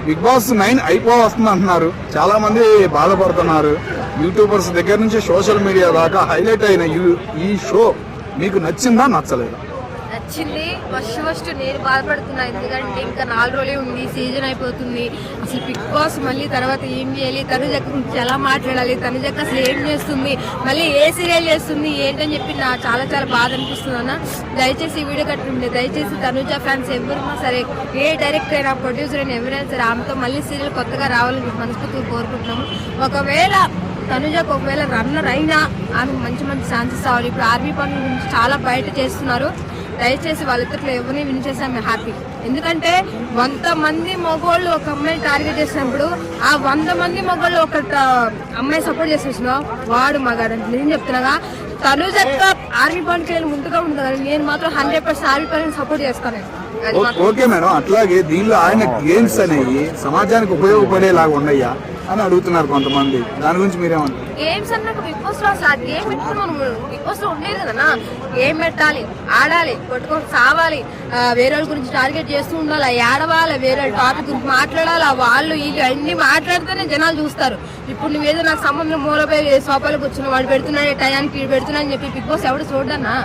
Big boss 9 అయిపోవస్తుంది అంటున్నారు. చాలా మంది బాధపడుతున్నారు. యూట్యూబర్స్ దగ్గర నుంచి సోషల్ మీడియా దాకా హైలైట్ అయిన ఈ షో మీకు నచ్చిందా నచ్చలేదా? నచ్చింది. ఫస్ట్ నేను బాధపడుతున్నా, ఎందుకంటే ఇంకా 4 రోజులే ఉంది, సీజన్ అయిపోతుంది. అసలు బిగ్ బాస్ మళ్ళీ తర్వాత ఏం చేయాలి, తనుజక్క గురించి ఎలా మాట్లాడాలి, తనుజక్క అసలు ఏం చేస్తుంది, మళ్ళీ ఏ సీరియల్ చేస్తుంది ఏంటని చెప్పి నాకు చాలా చాలా బాధ అనిపిస్తుంది అన్న. దయచేసి ఈ వీడియో కట్టుండే, దయచేసి తనుజ ఫ్యాన్స్ ఎవరున్నా సరే, ఏ డైరెక్టర్ అయినా ప్రొడ్యూసర్ అయినా ఎవరైనా సరే ఆమెతో మళ్ళీ సీరియల్ కొత్తగా రావాలని మనస్ఫూర్తిగా కోరుకుంటున్నాము. ఒకవేళ తనుజకు ఒకవేళ రన్నర్ అయినా ఆమె మంచి మంచి ఛాన్సెస్ రావాలి. ఇప్పుడు ఆర్మీ పనుల గురించి చాలా బయట చేస్తున్నారు. దయచేసి వాళ్ళిద్దరిలో ఎవరిని విన్ చేసి ఆమె హ్యాపీ. ఎందుకంటే 100 మంది మగోళ్ళు ఒక అమ్మాయిని టార్గెట్ చేసినప్పుడు ఆ 100 మంది మగోళ్ళు ఒక అమ్మాయి సపోర్ట్ చేసేసిన వాడు మగాడంటే నేను చెప్తున్నాగా. తనుజక్క ఆర్మీ పనికి వెళ్ళి ముందుగా ఉంది కదా, నేను మాత్రం 100% ఆర్మీ పనికి సపోర్ట్ చేస్తాను. ఓకే మేడం, అట్లాగే దీనిలో ఆయన గేమ్స్ అనేవి సమాజానికి ఉపయోగపడేలాగా ఉన్నాయా అని అడుగుతున్నారు కొంతమంది. దాని గురించి మీరేమంటారు? గేమ్స్ అన్నాక బిగ్ బాస్ లో అసలు గేమ్ పెట్టుకుని మనం బిగ్ బాస్ లో ఉండేది కదా. గేమ్ పెట్టాలి, ఆడాలి, కొట్టుకొని సావాలి, వేరే వాళ్ళ గురించి టార్గెట్ చేస్తూ ఉండాలి, ఏడవాలి, వేరే టాపిక్ గురించి మాట్లాడాలి, వాళ్ళు వీళ్ళు అన్ని మాట్లాడితేనే జనాలు చూస్తారు. ఇప్పుడు నువ్వేదో నాకు సంబంధం మూలపై సోపాలకు వచ్చిన వాడు పెడుతున్నాడు టయానికి వీడు పెడుతున్నా అని చెప్పి బిగ్ బాస్ ఎవడు చూడన్నా.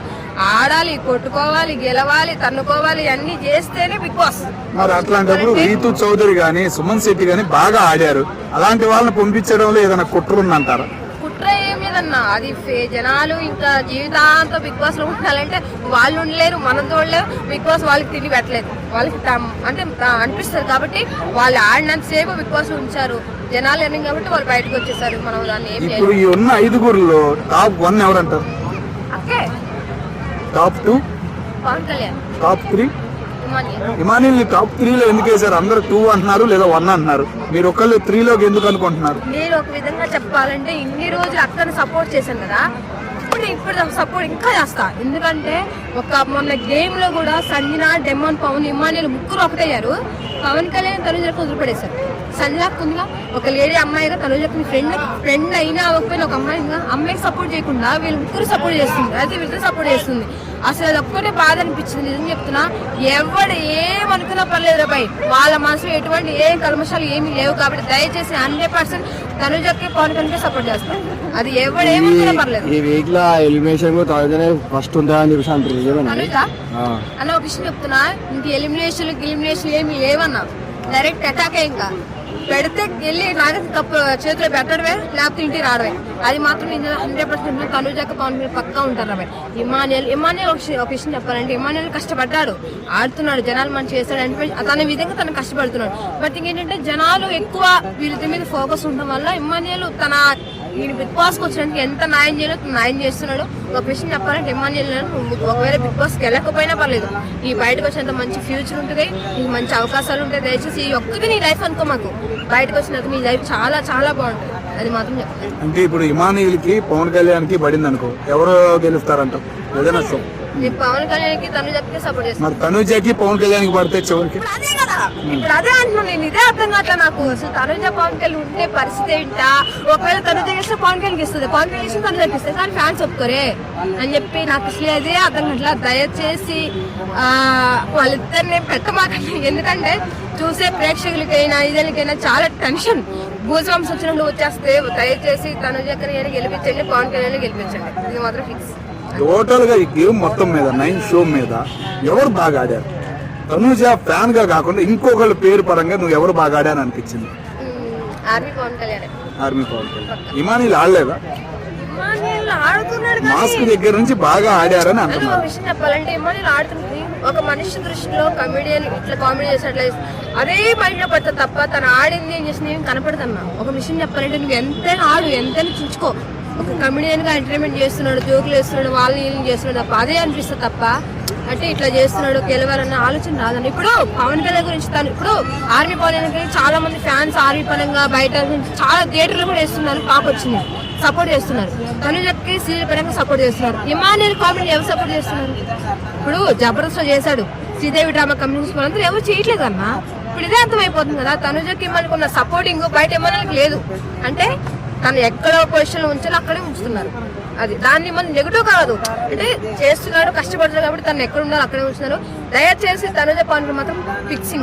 ఆడాలి, కొట్టుకోవాలి, గెలవాలి, తన్నుకోవాలి, అన్ని చేస్తేనే బిగ్ బాస్. మరి అట్లాంటప్పుడు రీతు చౌదరి గాని సుమన్ శెట్టి గాని బాగా ఆడారు. అలాంటి వాళ్ళని పంపించడంలో ఏదైనా కుట్ర ఉందంటారా? కుట్ర ఏమీదన్నా, అది జనాలు ఇంకా జీవితాంతో బిగ్ బాస్ లో ఉండాలంటే వాళ్ళు ఉండలేరు, మనం చూడలేరు. బిగ్ బాస్ వాళ్ళకి తిండి పెట్టలేదు, వాళ్ళకి అంటే అనిపిస్తుంది కాబట్టి వాళ్ళు ఆడినంతసేపు బిగ్ బాస్ ఉంచారు. జనాలు ఎన్ని కాబట్టి వాళ్ళు బయటకు వచ్చేసారు. మనం దాన్ని ఏం చేయాలి? ఇప్పుడు ఈ ఉన్న 5గురిలో టాప్ 1 ఎవరంటారు? Okay, top 2 Pawan Kalyan, top 3 Emmanuel. Top 3లో ఎందుకు వేసారు? అందరూ 2 అంటున్నారు లేదా 1 అంటున్నారు. మీరు ఒకళ్ళు 3లోకి ఎందుకు అనుకుంటున్నారు? నేను ఒక విధంగా చెప్పాలంటే ఇన్ని రోజులు అక్కని సపోర్ట్ చేశాను కదా, ఇప్పుడు సపోర్ట్ ఇంకా చేస్తా. ఎందుకంటే మొన్న గేమ్ లో కూడా సంజన, డెమన్, పవన్, ఇమానియల్ ముగ్గురు ఒకటయ్యారు. పవన్ కళ్యాణ్ తనుజకు వదిలిపడేశారు. సంజనాకు ఉందిగా ఒక లేడీ అమ్మాయిగా, తనుజకు ఫ్రెండ్ అయినా అవ్వకపోయినా ఒక అమ్మాయికి సపోర్ట్ చేయకుండా వీళ్ళు ముగ్గురు సపోర్ట్ చేస్తుంది, అయితే వీళ్ళతో సపోర్ట్ చేస్తుంది. అసలు అది ఒక్కటే బాధ అనిపించింది. నిజం చెప్తున్నా, ఎవడు ఏమనుకున్నా పర్లేదు బాయ్, వాళ్ళ మనసులో ఎటువంటి ఏ కల్మషాలు ఏమీ లేవు. కాబట్టి దయచేసి 100% తనుజకి పవన్ కళ్యాణ్ సపోర్ట్ చేస్తాను. అది ఎవడు ఏమనుకున్నా పర్లేదు. ఈ వీక్ లో ఎలిమినేషన్ ఫస్ట్ ఉంటుందని చెప్పేసి తనుజ అన్న ఒక విషయం చెప్తున్నా, ఇంక ఎలిమినేషన్ ఏమి లేవన్నా, డైరెక్ట్ అటాక్ ఇంకా పెడితే వెళ్ళి నాగతి కప్పు చేతిలో పెట్టడమే, లేకపోతే ఇంటికి రావడమే. అది మాత్రం 100% తనుజక్క పవన్ పక్కా ఉంటారు. ఇమానియల్ ఒక విషయం చెప్పాలంటే, ఇమానియల్ కష్టపడ్డాడు, ఆడుతున్నాడు, జనాలు మంచి చేస్తాడు అంటే తన విధంగా తను కష్టపడుతున్నాడు. బట్ ఇంకేంటంటే జనాలు ఎక్కువ వీళ్ళ మీద ఫోకస్ ఉండడం వల్ల ఇమానియల్ ఈయన బిగ్ బాస్ కి వచ్చినందుకు ఎంత న్యాయం చేయాలో న్యాయం చేస్తున్నాడు. ఒక విషయం చెప్పాలంటే ఇమానియల్ ఒకవేళ బిగ్ బాస్ కి వెళ్ళకపోయినా పర్లేదు, ఈ బయటకు వచ్చినంత మంచి ఫ్యూచర్ ఉంటుంది, నీకు మంచి అవకాశాలు ఉంటాయి. దయచేసి ఈ ఒక్కటి నీ లైఫ్ అనుకో, మాకు బయటకు వచ్చినందుకు నీ లైఫ్ చాలా చాలా బాగుంటుంది. అది మాత్రం చెప్తాను. అంటే ఇప్పుడు ఇమానియల్ కి పవన్ కళ్యాణ్ కి పడింది అనుకో, ఎవరు గెలుస్తారంట? ఏదైనా షో నేను పవన్ కళ్యాణ్ కి తనుజకి సపోర్ట్ చేస్తాను. మరి తనుజకి పవన్ కళ్యాణ్ కి పడితే చివరికి అదే కదా, ఇప్పుడు అదే అంటున్నాను నేను. ఇదే అర్థం కావట్లా నాకు. అసలు తనుజ పవన్ కళ్యాణ్ ఉండే పరిస్థితి ఏంటా? ఒకవేళ తనుజ చేస్తే పవన్ కళ్యాణ్ ఇస్తుంది, పవన్ కళ్యాణ్ ఇస్తే తనుజకి ఇస్తుంది, కానీ ఫ్యాన్స్ ఒప్పుకోరే అని చెప్పి నాకు అసలు అదే అర్థం కావట్లా. దయచేసి వాళ్ళిద్దరిని పెట్టమాకండి. ఎందుకంటే చూసే ప్రేక్షకులకైనా ఇదైనా చాలా టెన్షన్, భూస్వాంశ వచ్చినప్పుడు వచ్చేస్తే. దయచేసి తనుజని గెలిపించండి, పవన్ కళ్యాణ్ గెలిపించండి, ఇది మాత్రం ఫిక్స్. టోటల్ గా ఈ గేమ్ మొత్తం మీద 9 షో మీద ఎవరు బాగా ఆడారు? తనుజ ఫ్యాన్ గా కాకుండా ఇంకొకళ్ళ పేరు పరంగా నువ్వు ఎవరు బాగా ఆడారు అనిపించింది? ఆర్మీ పవన్ కళ్యాణ్. ఇమానియల్ ఆడలేదా? మాస్క్ దగ్గర నుంచి బాగా ఆడారని అంటున్నారు. విషయం చెప్పాలంటే ఇమానియల్ ఆడుతుంది. ఒక మనిషి దృష్టిలో కమెడియన్ ఇట్లా కామెడీ చేసినట్లయితే అదే పనిలో పడతా తప్ప తను ఆడింది ఏం చేసింది ఏం కనపడుతున్నా. ఒక విషయం చెప్పాలంటే నువ్వు ఎంతైనా ఆడు, ఎంతైనా చూసుకో. ఒక కమెడియన్ గా ఎంటర్టైన్మెంట్ చేస్తున్నాడు, జోకులు వేస్తున్నాడు, వాళ్ళని చేస్తున్నాడు తప్ప అదే అనిపిస్తుంది తప్ప అంటే ఇట్లా చేస్తున్నాడు గెలవాలన్న ఆలోచన రాదండి. ఇప్పుడు పవన్ కళ్యాణ్ గురించి ఇప్పుడు ఆర్మీ పవన్ గురించి చాలా మంది ఫ్యాన్స్ ఆర్మీ పరంగా బయట చాలా థియేటర్లు కూడా వేస్తున్నారు, టాప్ వచ్చింది, సపోర్ట్ చేస్తున్నారు. తనుజకి సీరియల్ పరంగా సపోర్ట్ చేస్తున్నారు. ఇమానియల్ కామెడీ ఎవరు సపోర్ట్ చేస్తున్నారు? ఇప్పుడు జబర్దస్త్ చేశాడు, శ్రీదేవి డ్రామా కంపెనీస్ అందరూ ఎవరు చేయట్లేదు అన్న. ఇప్పుడు ఇదే అర్థమైపోతుంది కదా, తనుజకి ఇమానికి ఉన్న సపోర్టింగ్ బయట ఇమానికి లేదు. అంటే తను ఎక్కడ పొజిషన్ ఉంచాలో అక్కడే ఉంచుతున్నారు. అది దాన్ని మనం నెగిటివ్ కాదు, అంటే చేస్తున్నాడు, కష్టపడుతున్నాడు కాబట్టి తను ఎక్కడ ఉండాలో అక్కడే ఉంచుతున్నారు. దయచేసి తనుజ పవన్ మాత్రం ఫిక్సింగ్.